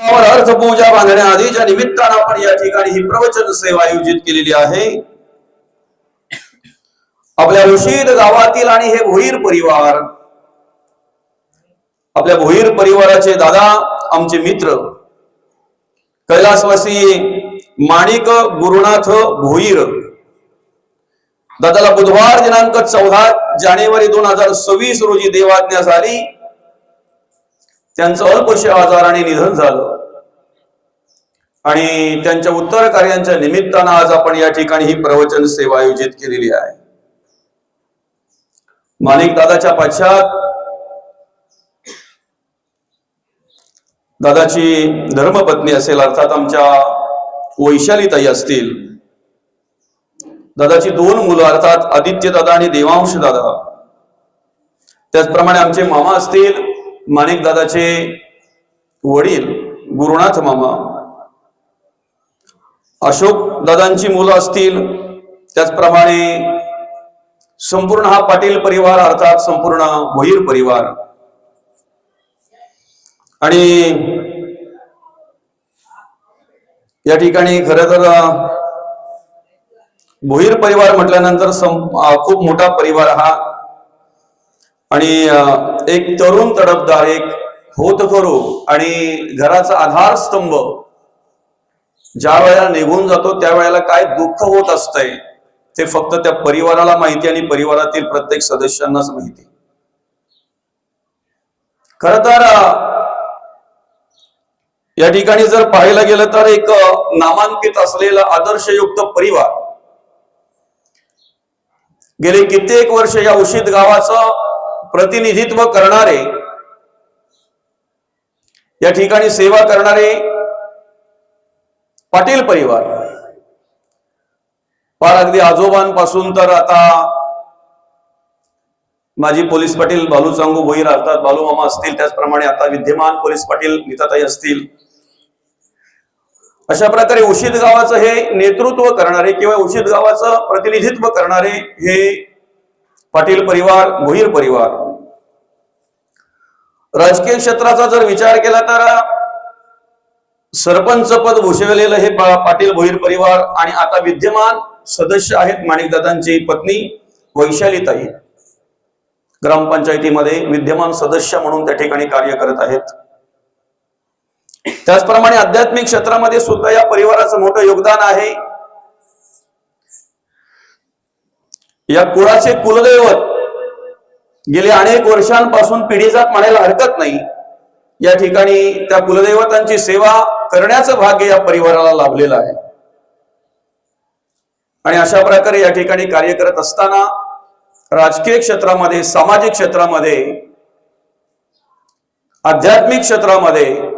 अर्थ पूजा बांधण्या आधीच्या निमित्तानं आपण या ठिकाणी ही प्रवचन सेवा आयोजित केलेली आहे। आपल्या ऋषीद गावातील आणि हे भोईर परिवार, आपल्या भोईर परिवाराचे दादा, आमचे मित्र कैलासवासी माणिक गुरुनाथ भोईर दादाला बुधवार दिनांक 14 जानेवारी 2026 रोजी देवाज्ञा झाली। त्यांचं अल्पशा आजाराने निधन झालं आणि त्यांच्या उत्तर कार्यांच्या निमित्तानं आज आपण या ठिकाणी ही प्रवचन सेवा आयोजित केलेली आहे। माणिक दादाच्या पश्चात दादाची धर्मपत्नी असेल, अर्थात आमच्या वैशालीताई असतील, दादाची 2 मुलं अर्थात आदित्य दादा आणि देवांश दादा, त्याचप्रमाणे आमचे मामा असतील माणिक दादाचे वडील गुरुनाथ मामा, अशोक दादांची मुलं असतील, त्याचप्रमाणे संपूर्ण हा पाटील परिवार अर्थात संपूर्ण भोईर परिवार। आणि या ठिकाणी खरं तर भोईर परिवार म्हटल्यानंतर खूप मोठा परिवार हा, आणि एक तरुण तडफदार, एक होतकरू आणि घराचा आधारस्तंभ ज्या वेळेला निघून जातो त्यावेळेला काय दुःख होत असतंय ते फक्त त्या परिवाराला माहिती आणि परिवारातील प्रत्येक सदस्यांनाच माहिती। खर तर या ठिकाणी जर पाहायला गेलं तर एक नामांकित असलेला आदर्शयुक्त परिवार, गेले कित्येक वर्ष या उशीद गावाचं प्रतिनिधित्व करणारे, या ठिकाणी सेवा करणारे पाटील परिवार, फार अगदी आजोबांपासून तर आता माजी पोलीस पाटील बालू चांगू भोईर अर्थात बालू मामा असतील, त्याचप्रमाणे आता विद्यमान पोलीस पाटील नीताताई असतील, अशा प्रकारे उशीद गावाचं हे नेतृत्व करणारे किंवा उशीद गावाचं प्रतिनिधित्व करणारे हे पाटील परिवार, भोईर परिवार। राजकीय क्षेत्राचा जर विचार केला तर सरपंच पद भूषवलेलं हे पाटील भोईर परिवार, आणि आता विद्यमान सदस्य आहेत माणिकदादांची पत्नी वैशालीताई, ग्रामपंचायतीमध्ये विद्यमान सदस्य म्हणून त्या ठिकाणी कार्य करत आहेत। त्याचप्रमाणे आध्यात्मिक क्षेत्रामध्ये सुद्धा या परिवाराचं मोठं योगदान आहे। या कुळाचे कुलदैवत गेले अनेक वर्षांपासून पिढीजात म्हणायला हरकत नाही, या ठिकाणी त्या कुलदैवतांची सेवा करण्याचं भाग्य या परिवाराला लाभलेलं आहे। आणि अशा प्रकारे या ठिकाणी कार्य करत असताना राजकीय क्षेत्रामध्ये, सामाजिक क्षेत्रामध्ये, आध्यात्मिक क्षेत्रामध्ये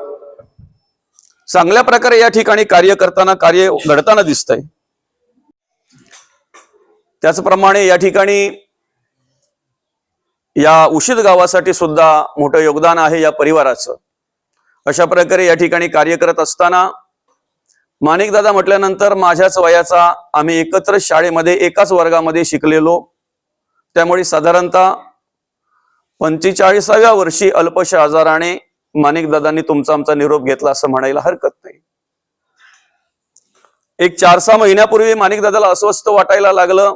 चांगल्या प्रकारे या ठिकाणी कार्य करताना, कार्य घडताना दिसतंय। त्याचप्रमाणे या ठिकाणी या उशीद गावासाठी सुद्धा मोठं योगदान आहे या परिवाराचं। अशा प्रकारे या ठिकाणी कार्य करत असताना माणिक दादा म्हटल्यानंतर माझ्याच वयाचा, आम्ही एकत्र शाळेमध्ये एकाच वर्गामध्ये शिकलेलो, त्यामुळे साधारणतः 45व्या वर्षी अल्पशा आजाराने माणिक दादांनी तुमचा आमचा निरोप घेतला असं म्हणायला हरकत नाही। एक 4-6 महिन्यापूर्वी माणिक दादाला अस्वस्थ वाटायला लागलं,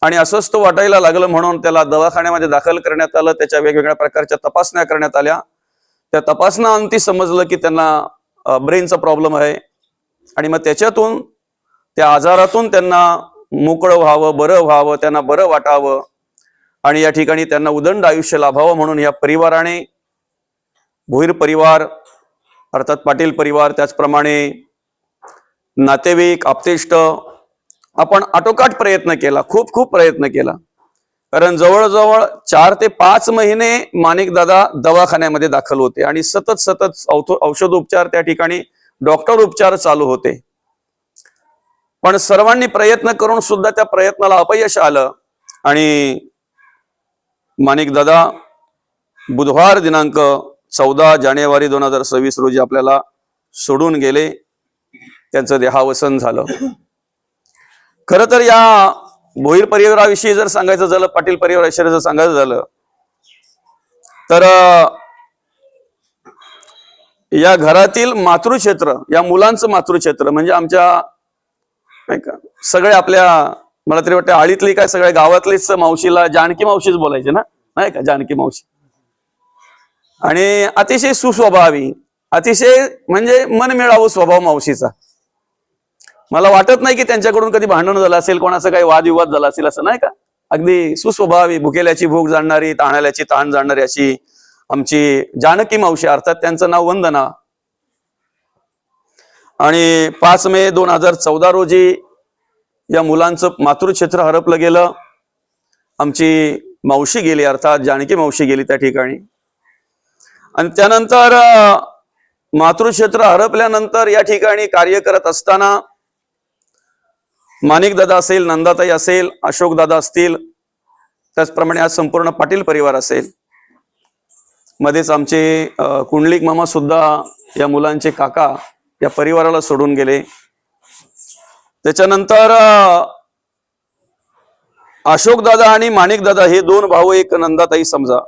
आणि अस्वस्थ वाटायला लागलं म्हणून त्याला दवाखान्यामध्ये दाखल करण्यात आलं। त्याच्या वेगवेगळ्या प्रकारच्या तपासण्या करण्यात आल्या। त्या तपासण्याअंती समजलं की त्यांना ब्रेनचा प्रॉब्लेम आहे, आणि मग त्याच्यातून, त्या आजारातून त्यांना मोकळं व्हावं, बरं व्हावं, त्यांना बरं वाटावं आणि या ठिकाणी त्यांना उदंड आयुष्य लाभावं म्हणून या परिवाराने, भोईर परिवार अर्थात पाटील परिवार, त्याचप्रमाणे नातेवाईक, आप्तेष्ट, आपण आटोकाट प्रयत्न केला, खूप प्रयत्न केला। कारण जवळजवळ 4 ते 5 महिने माणिक दादा दवाखान्यामध्ये दाखल होते आणि सतत औषधोपचार, त्या ठिकाणी डॉक्टर उपचार चालू होते। पण सर्वांनी प्रयत्न करून सुद्धा त्या प्रयत्नाला अपयश आलं आणि माणिक दादा बुधवार दिनांक 14 जानेवारी 2026 रोजी आपल्याला सोडून गेले, त्यांचं देहावसन झालं। खर तर या भोईर परिवाराविषयी जर सांगायचं झालं, पाटील परिवाराविषयी जर सांगायचं झालं तर या घरातील मातृक्षेत्र, या मुलांचं मातृक्षेत्र म्हणजे आमच्या नाही का सगळे आपल्या, मला तरी वाटतं आळीतली काय सगळ्या गावातलीच मावशीला जानकी मावशीच बोलायचे ना, नाही का, जानकी मावशी. आणि अतिशय सुस्वभावी, अतिशय म्हणजे मनमिळावू स्वभाव मावशीचा. मला वाटत नाही की त्यांच्याकडून कधी भांडण झालं असेल, कोणाचा काही वादविवाद झाला असेल असं, नाही का. अगदी सुस्वभावी, भुकेल्याची भूक जाणणारी, ताणाल्याची ताण जाणणारी अशी आमची जानकी मावशी, अर्थात त्यांचं नाव वंदना. आणि 5 मे 2014 रोजी या मुलांचं मातृक्षेत्र हरपलं गेलं. आमची मावशी गेली, अर्थात जानकी मावशी गेली त्या ठिकाणी. आणि त्यानंतर मातृक्षेत्र हरपल्यानंतर या ठिकाणी कार्य करत असताना माणिक दादा असेल, नंदाताई असेल, अशोक दादा असतील, त्याचप्रमाणे आज संपूर्ण पाटील परिवार असेल. मध्येच आमचे कुंडलिक मामा सुद्धा या मुलांचे काका या परिवाराला सोडून गेले. त्याच्यानंतर अशोक दादा आणि माणिक दादा हे 2 भाऊ, एक नंदाताई समजा.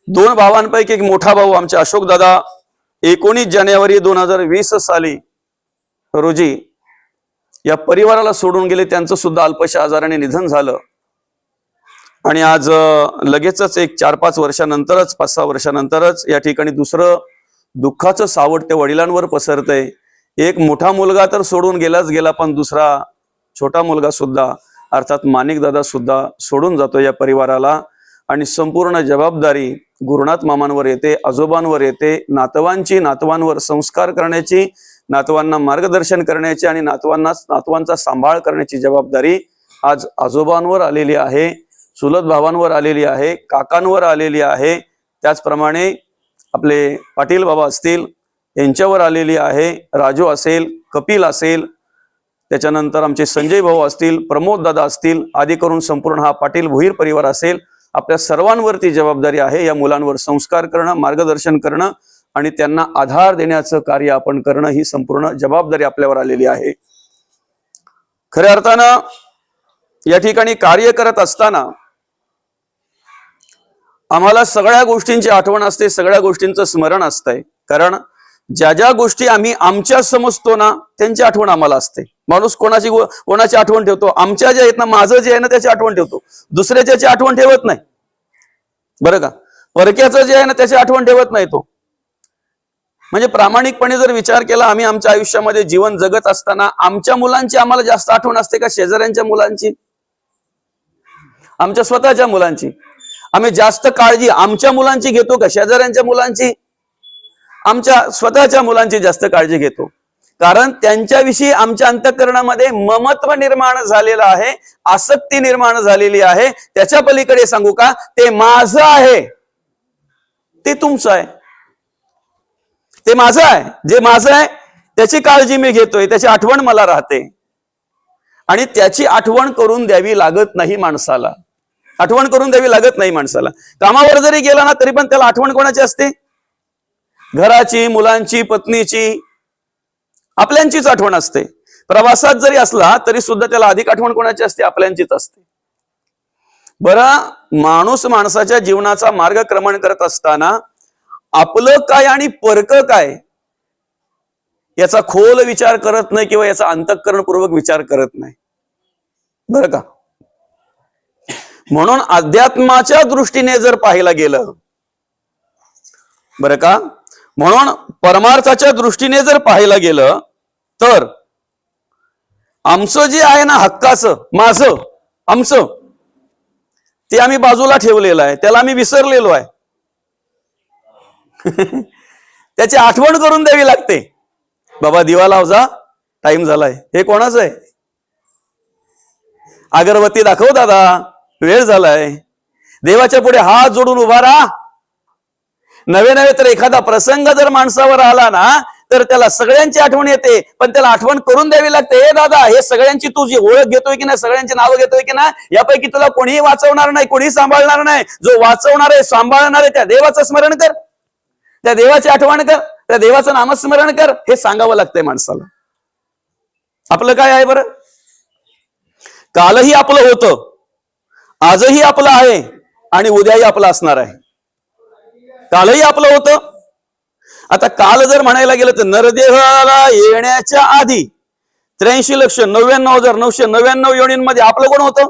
2 भावांपैकी एक मोठा भाऊ आमचे अशोक दादा 19 जानेवारी 2020 साली रोजी या परिवाराला सोडून गेले. त्यांचं सुद्धा अल्पशा आजाराने निधन झालं. आणि आज लगेचच एक 4-5 वर्षानंतरच, 5-6 वर्षानंतरच या ठिकाणी दुसरं दुःखाचं सावट त्या वडिलांवर पसरतंय. एक मोठा मुलगा तर सोडून गेलाच गेला, पण दुसरा छोटा मुलगा सुद्धा अर्थात माणिक दादा सुद्धा सोडून जातो या परिवाराला. आणि संपूर्ण जबाबदारी गुरुनाथ मामांवर येते, आजोबांवर येते. नातवांवर संस्कार करण्याची, नातवांना मार्गदर्शन करण्याची आणि नातवांचा सांभाळ करण्याची जबाबदारी आज आजोबांवर आलेली आहे, चुलत भावांवर आलेली आहे, काकांवर आलेली आहे. त्याचप्रमाणे आपले पाटील बाबा असतील यांच्यावर आलेली आहे. राजू असेल, कपिल असेल, त्याच्यानंतर आमचे संजय भाऊ असतील, प्रमोद दादा असतील, आदी करून संपूर्ण हा पाटील भुईर परिवार असेल. आपल्या सर्वांवरती जबाबदारी आहे या मुलांवर संस्कार करणं, मार्गदर्शन करणं आणि त्यांना आधार देण्याचं कार्य आपण करणं, ही संपूर्ण जबाबदारी आपल्यावर आलेली आहे. खऱ्या अर्थानं या ठिकाणी कार्य करत असताना आम्हाला सगळ्या गोष्टींची आठवण असते, सगळ्या गोष्टींचं स्मरण असतंय. कारण ज्या ज्या गोष्टी आम्ही आमच्या समजतो ना, त्यांची आठवण आम्हाला असते. माणूस कोणाची आठवण ठेवतो? आमच्या जे आहेत ना, माझं जे आहे ना त्याची आठवण ठेवतो, दुसऱ्याची आठवण ठेवत नाही, बरं का. परक्याचं जे आहे ना त्याची आठवण ठेवत नाही तो. म्हणजे प्रामाणिकपणे जर विचार केला, आम्ही आमच्या आयुष्यामध्ये जीवन जगत असताना आमच्या मुलांची आम्हाला जास्त आठवण असते का शेजाऱ्यांच्या मुलांची? आमच्या स्वतःच्या मुलांची. आम्ही जास्त काळजी आमच्या मुलांची घेतो का शेजाऱ्यांच्या मुलांची? आमच्या स्वतःच्या मुलांची जास्त काळजी घेतो. कारण त्यांच्याविषयी आमच्या अंतःकरणामध्ये ममत्व निर्माण झालेलं आहे, आसक्ती निर्माण झालेली आहे. त्याच्या पलीकडे सांगू का, ते माझं आहे, ते तुमचं आहे. ते माझं आहे, जे माझं आहे त्याची काळजी मी घेतोय, त्याची आठवण मला राहते. आणि त्याची आठवण करून द्यावी लागत नाही माणसाला. आठवण करून द्यावी लागत नाही माणसाला. कामावर जरी गेला ना तरी पण त्याला आठवण कोणाची असते? घराची, मुलांची, पत्नीची, आपल्यांचीच आठवण असते. प्रवासात जरी असला तरी सुद्धा त्याला अधिक आठवण कोणाची असते? आपल्यांचीच असते. बरं, माणूस माणसाच्या जीवनाचा मार्गक्रमण करत असताना आपलं काय आणि परक काय याचा खोल विचार करत नाही किंवा याचा अंतःकरणपूर्वक विचार करत नाही, बरं का. म्हणून अध्यात्माच्या दृष्टीने जर पाहायला गेलं, बरं का, म्हणून परमार्थाच्या दृष्टीने जर पाहायला गेलं तर आमचं जे आहे ना हक्काचं, माझं, आमचं, ते आम्ही बाजूला ठेवलेलं आहे, त्याला आम्ही विसरलेलो आहे. त्याची आठवण करून द्यावी लागते. बाबा दिवा लाव जा, टाइम झालाय. हे कोणाचं आहे? अगरबत्ती दाखव दादा, वेळ झालाय. देवाच्या पुढे हात जोडून उभा राहा. नवे तर एखादा प्रसंग जर माणसावर आला ना तर त्याला सगळ्यांची आठवण येते, पण त्याला आठवण करून द्यावी लागते. हे दादा, हे सगळ्यांची तू जी ओळख घेतोय की नाही, सगळ्यांची नावं घेतोय की नाही, यापैकी तुला कोणीही वाचवणार नाही, कोणीही सांभाळणार नाही. जो वाचवणार आहे, सांभाळणार आहे, त्या देवाचं स्मरण कर, त्या देवाची आठवण कर, त्या देवाचं नामस्मरण कर. हे सांगावं लागतंय माणसाला. आपलं काय आहे बरं? कालही आपलं होतं, आजही आपलं आहे आणि उद्याही आपलं असणार आहे. कालही आपलं होतं, आता काल जर म्हणायला गेलं तर नरदेहाला येण्याच्या आधी 83,99,999 योनींमध्ये आपलं कोण होतं?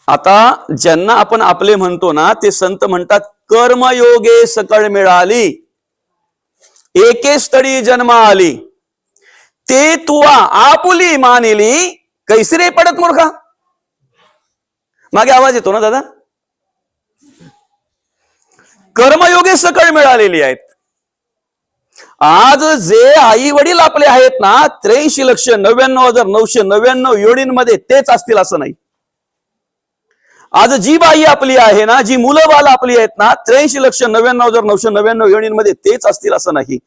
आता ज्यांना आपण आपले म्हणतो ना ते संत म्हणतात कर्मयोगे सकळ मिळाली एके स्थळी जन्म आली ते तुवा आपुली मानिली कैसरे पडत मूर्खा. मागे आवाज येतो ना दादा? कर्मयोगे सकळ मिळालेली आहेत. आज जे आई वडील आपले आहेत ना 83,99,999 योनींमध्ये तेच असतील असं नाही. आज जी बाई आपली आहे ना, जी मुलं बाल आपली आहेत ना 83,99,999 योनींमध्ये तेच असतील असं नाही.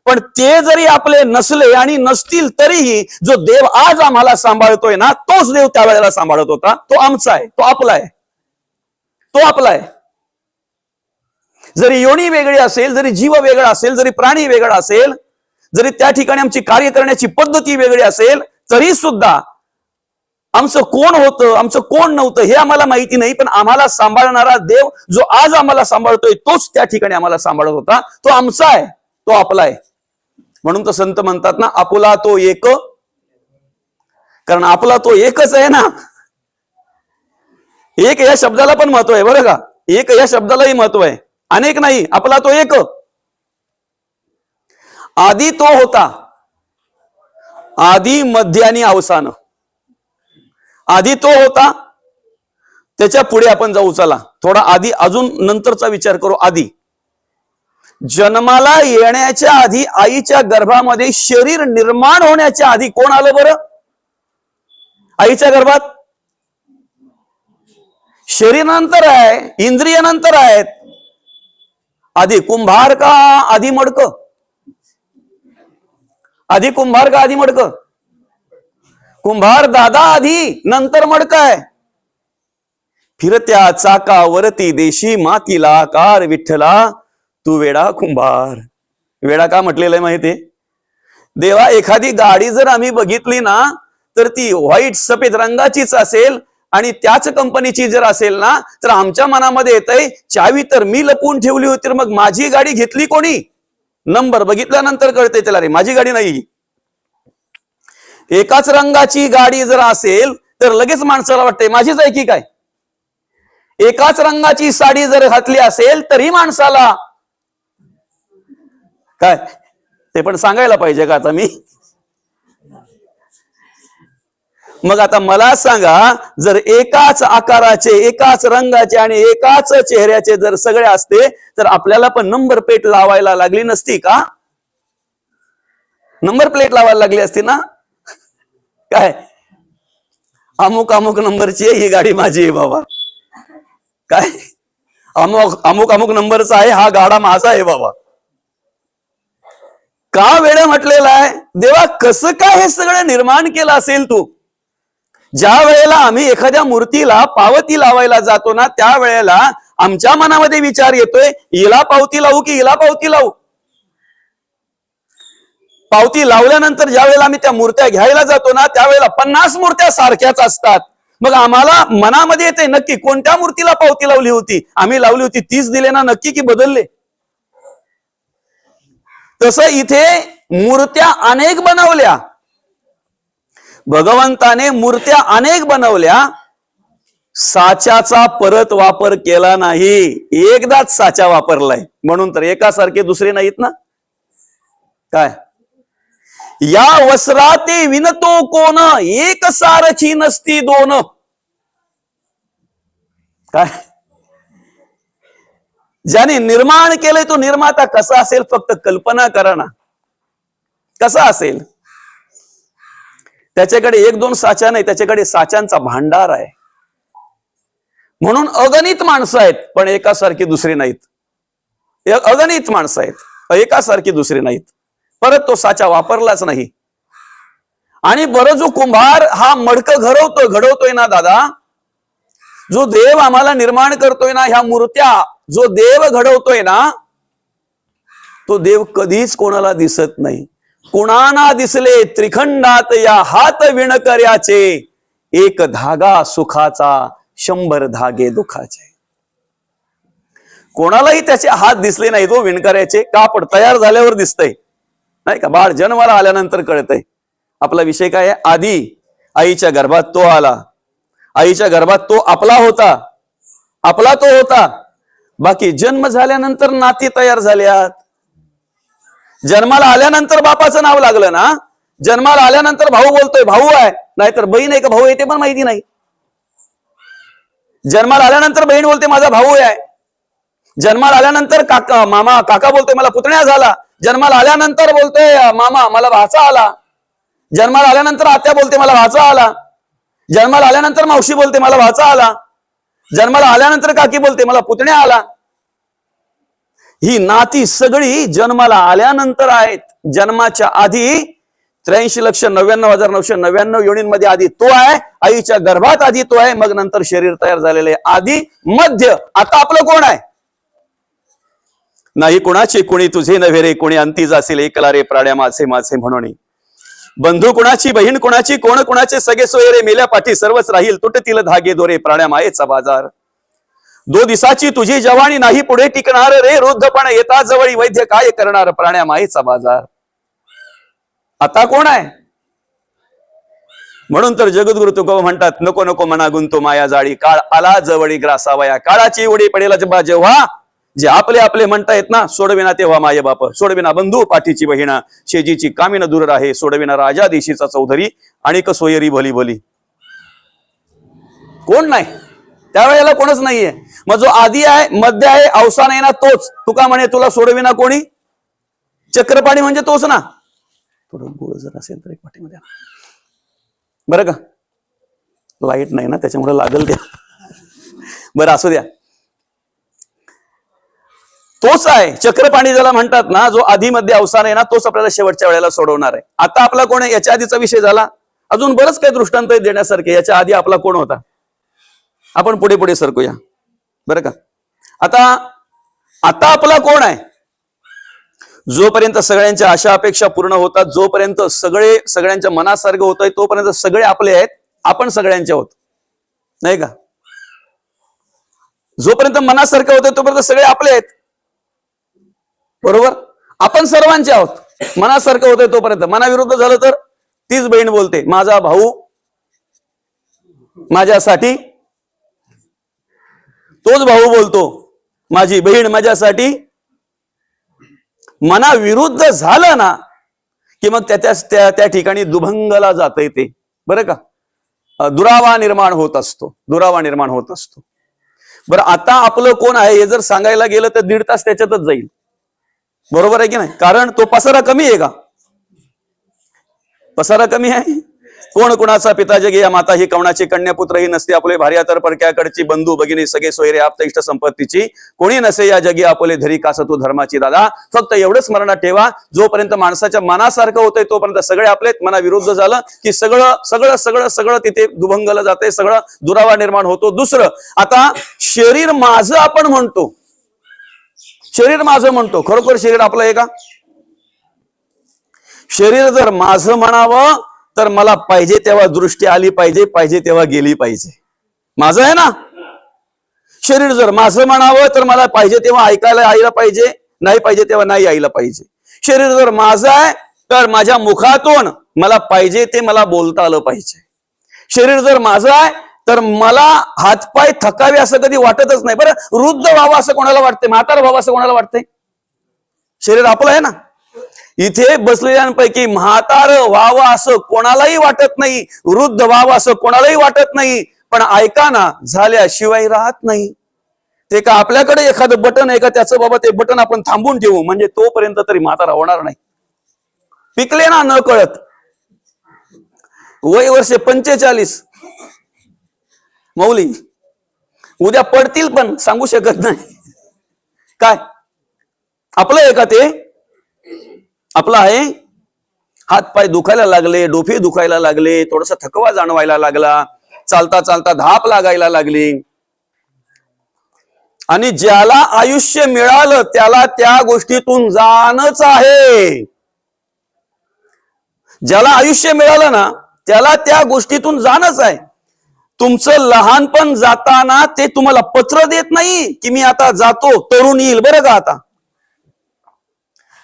पण ते जरी आपले नसले आणि नसतील तरीही जो देव आज आम्हाला सांभाळतोय ना तोच देव त्यावेळेला सांभाळत होता. तो आमचा आहे, तो आपला आहे, तो आपला आहे. जरी योनी वेगळी असेल, जरी जीव वेगळा असेल, जरी प्राणी वेगळा असेल, जरी त्या ठिकाणी आमची कार्य करण्याची पद्धती वेगळी असेल, तरी सुद्धा आमचं कोण होतं आमचं कोण नव्हतं हे आम्हाला माहिती नाही. पण आम्हाला सांभाळणारा देव जो आज आम्हाला सांभाळतोय तोच त्या ठिकाणी आम्हाला सांभाळत होता. तो आमचा आहे, तो आपला आहे. म्हणून तर संत म्हणतात ना आपुला तो एक, कारण आपला तो एकच आहे ना. एक या शब्दाला पण महत्व आहे बरं का. एक या शब्दालाही महत्व आहे, अनेक नाही. आपला तो एक. आधी तो होता, आधी मध्य आणि अवसान. आधी तो होता, त्याच्या पुढे आपण जाऊ. चला थोडा आधी अजून नंतरचा विचार करू. आधी जन्माला येण्याच्या आधी आईच्या गर्भामध्ये शरीर निर्माण होण्याच्या आधी कोण आलं बरं? आईच्या गर्भात शरीर नंतर आहे, इंद्रिय नंतर आहेत. आधी कुंभार का आधी मडक? आधी कुंभार का आधी मडक? कुंभार दादा आधी, नंतर मडक आहे. फिरत्या चाकावरती देशी मातीला आकार विठ्ठला तू वेडा कुंभार. वेडा का म्हटलेलं आहे माहितीये? देवा एखादी गाडी जर आम्ही बघितली ना तर ती व्हाईट सफेद रंगाचीच असेल आणि त्याच कंपनीची जर असेल ना तर आमच्या मनामध्ये येतंय चावी तर मी लपवून ठेवली होती, तर मग माझी गाडी घेतली कोणी? नंबर बघितल्यानंतर कळते त्याला रे माझी गाडी नाही. एकाच रंगाची गाडी जर असेल तर लगेच माणसाला वाटतंय माझीच आहे की काय. एकाच रंगाची साडी जर घातली असेल तरी माणसाला काय ते पण सांगायला पाहिजे का आता मी? मग आता मला सांगा, जर एकाच आकाराचे एकाच रंगाचे आणि एकाच चेहऱ्याचे जर सगळे असते तर आपल्याला पण नंबर प्लेट लावायला लागली नसती का? नंबर प्लेट लावायला लागली असती ना. काय अमुक अमुक नंबरची आहे ही गाडी माझी आहे बाबा, काय अमुक अमुक अमुक नंबरचा आहे हा गाडा माझा आहे बाबा. का वेळ म्हटलेला आहे? देवा कसं काय हे सगळं निर्माण केलं असेल तू? ज्या वेळेला आम्ही एखाद्या मूर्तीला पावती लावायला जातो ना त्या वेळेला आमच्या मनामध्ये विचार येतोय हिला पावती लावू की हिला पावती लावू. पावती लावल्यानंतर ज्या वेळेला आम्ही त्या मूर्त्या घ्यायला जातो ना त्यावेळेला 50 मूर्त्या सारख्याच असतात. मग आम्हाला मनामध्ये येते नक्की कोणत्या मूर्तीला पावती लावली होती? आम्ही लावली होती 30 दिले ना नक्की की बदलले? तसं इथे मूर्त्या अनेक बनवल्या, भगवंताने मूर्त्या अनेक बनवल्या, साच्याचा परत वापर केला नाही. एकदाच साचा वापरलाय म्हणून तर एकासारखे दुसरे नाहीत ना. काय या वस्त्राते विनतो कोण एक सारखी नसती दोन. काय ज्याने निर्माण केलंय तो निर्माता कसा असेल फक्त कल्पना करा ना. कसा असेल? त्याच्याकडे एक दोन साचा नाही, त्याच्याकडे साच्यांचा भांडार आहे. म्हणून अगणित माणसं आहेत पण एकासारखी दुसरी नाहीत. अगणित माणसं आहेत एकासारखी दुसरी नाहीत. परत तो साचा वापरलाच नाही. आणि बरं जो कुंभार हा मडकं घडवतोय ना दादा, जो देव आम्हाला निर्माण करतोय ना, ह्या मूर्त्या जो देव घडवतोय ना तो देव कधीच कोणाला दिसत नाही. कुणाना दिसले त्रिखंडात या हात विणकर्याचे, एक धागा सुखाचा 100 धागे दुखाचे. कोणालाही त्याचे हात दिसले नाही तो विणकऱ्याचे कापड तयार झाल्यावर दिसतंय नाही का. बाळ जन्माला आल्यानंतर कळतंय. आपला विषय काय आहे? आधी आईच्या गर्भात तो आला, आईच्या गर्भात तो आपला होता, आपला तो होता. बाकी जन्म झाल्यानंतर नाती तयार झाल्यात. जन्माला आल्यानंतर बापाचं नाव लागलं ना, जन्माला आल्यानंतर भाऊ बोलतोय भाऊ आहे, नाहीतर बहीण आहे का भाऊ आहे ते पण माहिती नाही. जन्माला आल्यानंतर बहीण बोलते माझा भाऊ आहे. जन्माला आल्यानंतर काका मामा काका बोलतोय मला पुतण्या झाला. जन्माला आल्यानंतर बोलतोय मामा मला भाचा आला. जन्माला आल्यानंतर आत्या बोलते मला भाचा आला. जन्माला आल्यानंतर मावशी बोलते मला भाचा आला. जन्माला आल्यानंतर काकी बोलते मला पुतण्या आला. ही नाती सगळी जन्माला आल्यानंतर आहेत. जन्माच्या आधी 83,99,999 योनींमध्ये आधी तो आहे, आईच्या गर्भात आधी तो आहे, मग नंतर शरीर तयार झालेले आधी मध्य. आता आपलं कोण आहे? नाही कुणाचे कुणी तुझे नव्हे रे, कुणी अंती जाशील एकला रे प्राण्या माझे माझे म्हणून. बंधू कुणाची बहीण कुणाची कोण कुणाचे सगळे सोय रे, मेल्या पाठी सर्वच राहील तुटतील धागे दोरे प्राण्या मायेचा बाजार. 2 दिवसाची तुझी जवानी नाही पुढे टिकणार रे, वृद्धपण येता जवळी वैद्य काय करणार प्राण्या मायेचा बाजार. आता कोण आहे? म्हणून तर जगद्गुरु तुकोबा म्हणतात नको नको मना गुंतो माया जाळी, काळ आला जवळी ग्रासावया. काळाची उडी पडेल जेव्हा जे आपले आपले म्हणता येत ना, सोडविना तेव्हा माय बाप, सोडविना बंधू पाठीची बहीण, शेजीची कामीन दूर राहे, सोडविना राजा देशीचा चौधरी, आणि सोयरी भली भली. कोण नाही त्यावेळेला, कोणच नाहीये. मग जो आधी आहे मध्य आहे अवसान आहे ना तोच. तुका म्हणे तुला सोडविना कोणी, चक्रपाणी म्हणजे तोच ना. थोडं गोळ जर असेल तर एक पाठीमध्ये बरं का, लाईट नाही ना त्याच्यामुळे लागल द्या. बरं असू द्या, तोच आहे चक्रपाणी ज्याला म्हणतात ना, जो आधी मध्ये अवसान आहे ना तोच आपल्याला शेवटच्या वेळेला सोडवणार आहे. आता आपला कोण आहे? याच्या आधीचा विषय झाला. अजून बरंच काही दृष्टांत देण्यासारखे. याच्या आधी आपला कोण होता? आपण पुढे पुढे सरकूया बरं का. आता आपला कोण आहे? जोपर्यंत सगळ्यांच्या आशा अपेक्षा पूर्ण होतात, जोपर्यंत सगळ्यांच्या मनासारखं होतंय, तोपर्यंत सगळे आपले आहेत, आपण सगळ्यांचे आहोत नाही का. जोपर्यंत मनासारखं होतंय तोपर्यंत सगळे आपले आहेत, बरोबर. आपण सर्वांचे आहोत. मनासारखं होतंय तोपर्यंत. मनाविरुद्ध झालं तर तीच बहीण बोलते माझा भाऊ माझ्यासाठी, तोच भाऊ बोलतो माझी बहीण माझ्यासाठी. मनाविरुद्ध झालं ना की मग त्या ठिकाणी दुभंगला जाते ते बरं का. दुरावा निर्माण होत असतो, दुरावा निर्माण होत असतो. बरं आता आपलं कोण आहे हे जर सांगायला गेलं तर 1.5 तास त्याच्यातच जाईल, बरोबर आहे की नाही. कारण तो पसारा कमी आहे का? पसारा कमी आहे. कोण कुणाचा पिता जगी या माता ही कवणाची कन्यापुत्र ही नसते आपले भार्या तर परक्याकडची बंधू भगिनी सगळे सोयरे आप्त इष्ट संपत्तीची कोणी नसे या जगी आपले धरी कास तू धर्माची दादा. फक्त एवढंच स्मरणात ठेवा, जोपर्यंत माणसाच्या मनासारखं होतंय तोपर्यंत सगळे आपलेत. मनाविरुद्ध झालं की सगळं सगळं सगळं सगळं तिथे दुभंगलं जाते, सगळं दुरावा निर्माण होतो. दुसरं, आता शरीर माझं आपण म्हणतो, शरीर माझं म्हणतो, खरोखर शरीर आपलं आहे का? शरीर जर माझं म्हणावं तर मला पाहिजे तेव्हा दृष्टी आली पाहिजे, पाहिजे तेव्हा गेली पाहिजे. माझं आहे ना. शरीर जर माझं म्हणावं तर मला पाहिजे तेव्हा ऐकायला यायला पाहिजे, नाही पाहिजे तेव्हा नाही यायला पाहिजे. शरीर जर माझं आहे तर माझ्या मुखातून मला पाहिजे ते मला बोलता आलं पाहिजे. शरीर जर माझं आहे तर मला हातपाय थकावे असं कधी वाटतच नाही. बरं, वृद्ध व्हावं असं कोणाला वाटतंय? म्हातार व्हावं असं कोणाला वाटतंय? शरीर आपलं आहे ना. इथे बसलेल्यांपैकी म्हातार व्हावं असं कोणालाही वाटत नाही, वृद्ध व्हावं असं कोणालाही वाटत नाही. पण ऐका ना, झाल्याशिवाय राहत नाही. ते का आपल्याकडे एखादं बटन आहे का त्याचं बाबा ते बटन आपण थांबून ठेवू म्हणजे तोपर्यंत तरी म्हातारा होणार नाही. पिकले ना न कळत. वय वर्षे 45 मौली उद्या पडतील पण सांगू शकत नाही. काय आपलं आहे का? ते आपलं आहे. हात पाय दुखायला लागले, डोफे दुखायला लागले, थोडासा थकवा जाणवायला लागला, चालता चालता धाप लागायला लागली. आणि ज्याला आयुष्य मिळालं त्याला त्या गोष्टीतून जाणच आहे. ज्याला आयुष्य मिळालं ना त्याला त्या गोष्टीतून जाणच आहे. तुमचं लहानपण जाताना ते तुम्हाला पत्र देत नाही की मी आता जातो, तरुण येईल. बरं का, आता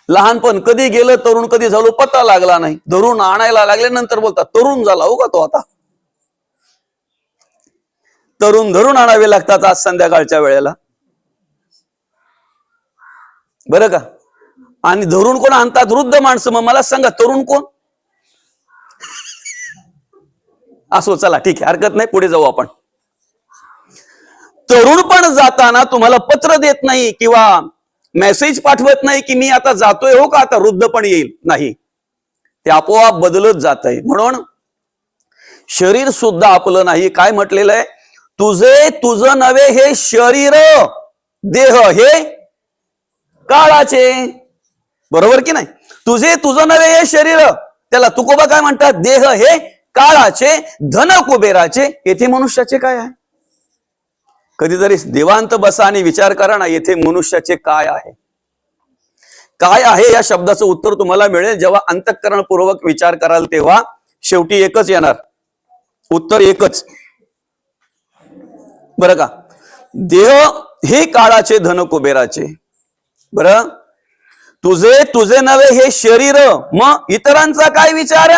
लहानपण कधी गेलं, तरुण कधी झालो पत्ता लागला नाही. धरून आणायला लागल्यानंतर बोलतात तरुण झाला हो का तो आता. तरुण धरून आणावे लागतात आज संध्याकाळच्या वेळेला. बरं का, आणि धरून कोण आणतात? वृद्ध माणसं. मग मला सांगा तरुण कोण? असो, चला ठीक आहे, हरकत नाही, पुढे जाऊ आपण. तरुण पण जाताना तुम्हाला पत्र देत नाही किंवा मेसेज पाठवत नाही की मी आता जातोय हो का, आता वृद्ध पण येईल. नाही, ते आपोआप बदलत जात आहे. म्हणून शरीर सुद्धा आपलं नाही. काय म्हटलेलं आहे? तुझं नव्हे हे शरीर, देह हे काळाचे. बरोबर की नाही? तुझं नव्हे हे शरीर, त्याला तुकोबा काय म्हणतात? देह हे काळाचे, धन कुबेराचे. येथे मनुष्याचे काय आहे? कधीतरी देवांत बसा आणि विचार करा ना, येथे मनुष्याचे काय आहे. काय आहे या शब्दाचं उत्तर तुम्हाला मिळेल जेव्हा अंतःकरणपूर्वक विचार कराल, तेव्हा शेवटी एकच येणार, उत्तर एकच. बरं का, देह हे काळाचे, धन कुबेराचे. बरं, तुझे नव्हे हे शरीर, मग इतरांचा काय विचार?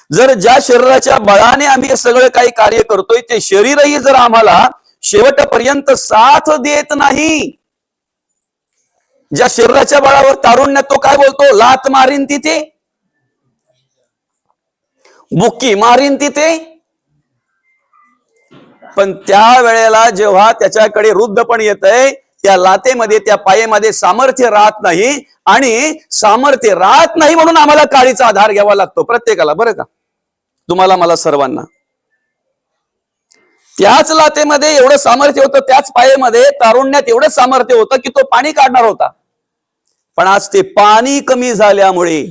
जर ज्या शरीराच्या बळाने आम्ही हे सगळं काही कार्य करतोय, ते शरीरही जर आम्हाला शेवटपर्यंत साथ देत नाही, ज्या शरीराच्या बळावर तारुण्यात तो काय बोलतो? लात मारीन तिथे, बुक्की मारीन तिथे. पण त्या वेळेला जेव्हा त्याच्याकडे वृद्ध पण येतंय, त्या लातेमध्ये, त्या पायेमध्ये सामर्थ्य राहत नाही. आणि सामर्थ्य राहत नाही म्हणून आम्हाला काळीचा आधार घ्यावा लागतो प्रत्येकाला. बरं का, तुम्हाला मला सर्वांना. त्याच लातेमध्ये एवढं सामर्थ्य होतं, त्याच पायेमध्ये तारुण्यात एवढं सामर्थ्य होतं की तो पाणी काढणार होता. पण आज ते पाणी कमी झाल्यामुळे,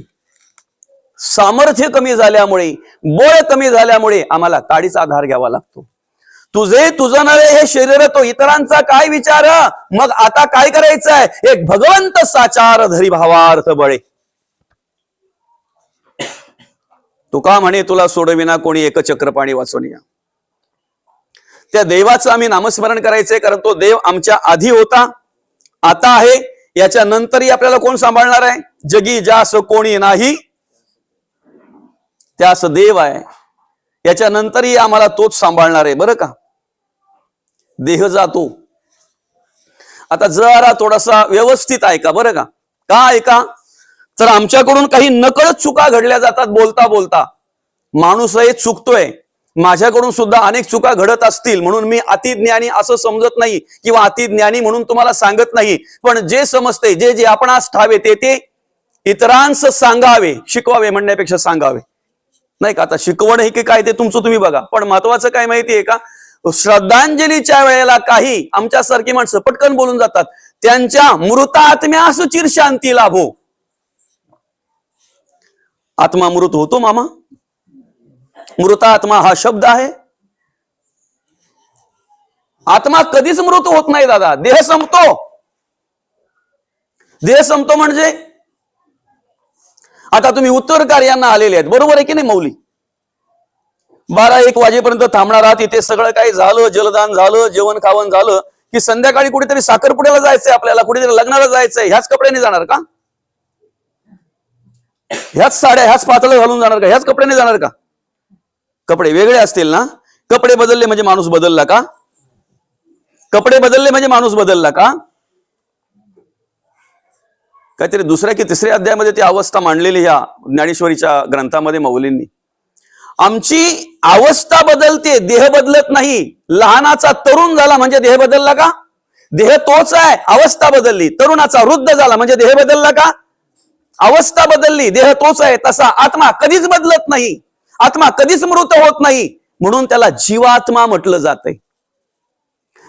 सामर्थ्य कमी झाल्यामुळे, बळ कमी झाल्यामुळे आम्हाला काळीचा आधार घ्यावा लागतो. तुझं नव्हे हे शरीर, तो इतरांचा काय विचार? मग आता काय करायचं आहे? एक भगवंत साचार धरी भावार्थ बळे. तुका म्हणे तुला सोडविना कोणी, एक चक्र पाणी वाचवून या. त्या देवाचं आम्ही नामस्मरण करायचंय, कारण तो देव आमच्या आधी होता, आता आहे, याच्या नंतरही आपल्याला कोण सांभाळणार आहे? जगी जास कोणी नाही त्यास देव आहे. याच्या नंतरही आम्हाला तोच सांभाळणार आहे. बरं का, देह जातो. आता जरा थोडासा व्यवस्थित ऐका. बरं का, का ऐका? तर आमच्याकडून काही नकळत चुका घडल्या जातात. बोलता बोलता माणूस हे चुकतोय, माझ्याकडून सुद्धा अनेक चुका घडत असतील, म्हणून मी अतिज्ञानी असं समजत नाही किंवा अतिज्ञानी म्हणून तुम्हाला सांगत नाही. पण जे समजते, जे आपणास ठावे ते इतरांस सांगावे, शिकवावे म्हणण्यापेक्षा सांगावे, नाही का? आता शिकवण हे की काय ते तुमचं तुम्ही बघा. पण महत्वाचं काय माहितीये का? श्रद्धांजलीच्या वेळेला काही आमच्यासारखी माणसं पटकन बोलून जातात, त्यांच्या मृतात्म्यास चिरशांती लाभो. आत्मा मृत होतो मामा? मृतात्मा हा शब्द आहे. आत्मा कधीच मृत होत नाही दादा. देह संपतो. देह संपतो म्हणजे आता तुम्ही उत्तर कार्यांना आलेले आहेत, बरोबर आहे की नाही मौली? 12-1 वाजेपर्यंत थांबणार आहात. इथे सगळं काही झालं, जलदान झालं, जेवण खावण झालं की संध्याकाळी कुठेतरी साखरपुड्याला जायचंय, आपल्याला कुठेतरी लग्नाला जायचंय. ह्याच कपड्याने जाणार का? ह्याच साड्या, ह्याच पातळ घालून जाणार का? ह्याच कपड्याने जाणार का? कपडे वेगळे असतील ना? कपडे बदलले म्हणजे माणूस बदलला का? कपडे बदलले म्हणजे माणूस बदलला का? काहीतरी दुसऱ्या की तिसऱ्या अध्यायामध्ये ती अवस्था मांडलेली ह्या ज्ञानेश्वरीच्या ग्रंथामध्ये मौलींनी. आमची अवस्था बदलते, देह बदलत नाही. लहानाचा तरुण झाला म्हणजे देह बदलला का? देह तोच आहे, अवस्था बदलली. तरुणाचा वृद्ध झाला म्हणजे देह बदलला का? अवस्था बदलली, देह तोच आहे. तसा आत्मा कधीच बदलत नाही, आत्मा कधीच मृत होत नाही, म्हणून त्याला जीवात्मा म्हटलं जातंय.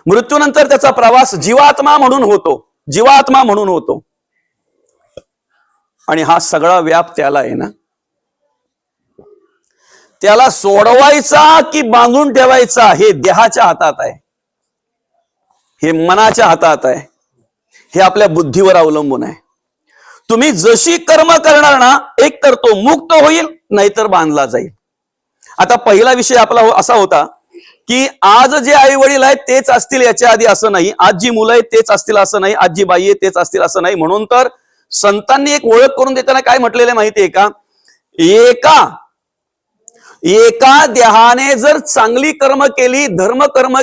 मृत्यूनंतर त्याचा प्रवास जीवात्मा म्हणून होतो, जीवात्मा म्हणून होतो. आणि हा सगळा व्याप त्याला आहे ना. त्याला सोडवायचा की बांधून ठेवायचा हे देहाच्या हातात आहे, हे मनाच्या हातात आहे, हे आपल्या बुद्धीवर अवलंबून आहे. तुम्ही जशी कर्म करणार ना, एक तर तो मुक्त होईल, नाहीतर बांधला जाईल. आता पहिला विषय आपला असा होता की आज जे आई वडील आहेत तेच असतील याच्या आधी असं नाही, आज जी मुलं आहेत तेच असतील असं नाही, आज जी बाई आहे तेच असतील असं नाही. म्हणून तर संतांनी एक ओळख करून देताना काय म्हटलेलं आहे माहितीये का? एका देहाने जर चांगली कर्म केली, धर्म कर्म